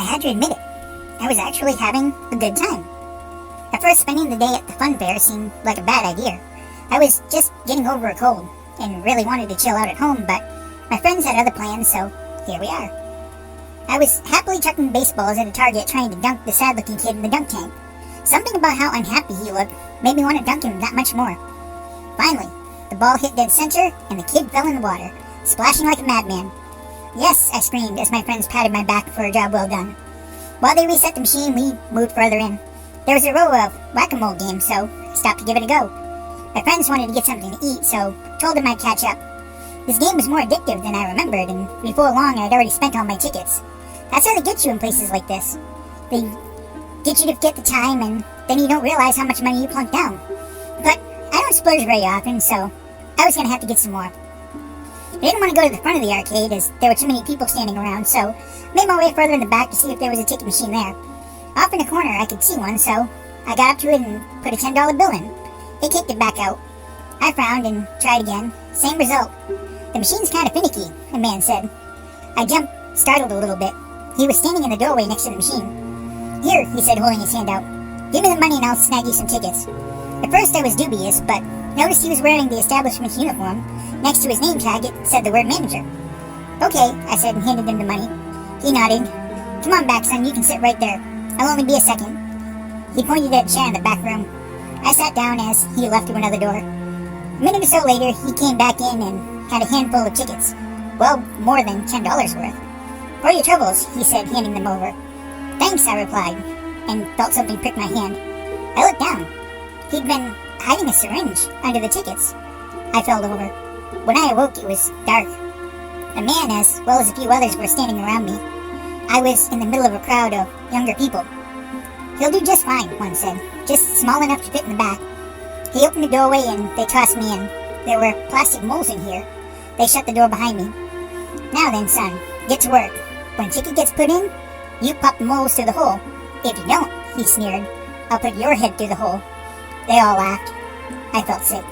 had to admit it. I was actually having a good time. At first, spending the day at the fun fair seemed like a bad idea. I was just getting over a cold and really wanted to chill out at home, but my friends had other plans, so here we are. I was happily chucking baseballs at a target trying to dunk the sad-looking kid in the dunk tank. Something about how unhappy he looked made me want to dunk him that much more. Finally, the ball hit dead center, and the kid fell in the water, splashing like a madman. Yes, I screamed as my friends patted my back for a job well done. While they reset the machine, we moved further in. There was a row of whack-a-mole games, so I stopped to give it a go. My friends wanted to get something to eat, so told them I'd catch up. This game was more addictive than I remembered, and before long I'd already spent all my tickets. That's how they get you in places like this. They get you to get the time, and then you don't realize how much money you plunked down. But I don't splurge very often, so I was going to have to get some more. I didn't want to go to the front of the arcade as there were too many people standing around, so made my way further in the back to see if there was a ticket machine there. Off in the corner I could see one, so I got up to it and put a $10 bill in. It kicked it back out. I frowned and tried again. Same result. The machine's kind of finicky, a man said. I jumped, startled a little bit. He was standing in the doorway next to the machine. Here, he said, holding his hand out. Give me the money and I'll snag you some tickets. At first I was dubious, but noticed he was wearing the establishment's uniform. Next to his name tag, it said the word manager. Okay, I said and handed him the money. He nodded. Come on back, son, you can sit right there. I'll only be a second. He pointed at a chair in the back room. I sat down as he left through another door. A minute or so later, he came back in and had a handful of tickets. Well, more than $10 worth. For your troubles, he said, handing them over. Thanks, I replied, and felt something prick my hand. I looked down. He'd been hiding a syringe under the tickets. I fell over. When I awoke, it was dark. A man, as well as a few others, were standing around me. I was in the middle of a crowd of younger people. He'll do just fine, one said. Just small enough to fit in the back. He opened the doorway and they tossed me in. There were plastic moles in here. They shut the door behind me. Now then, son, get to work. When ticket gets put in, you pop the moles through the hole. If you don't, he sneered, I'll put your head through the hole. They all laughed. I felt sick.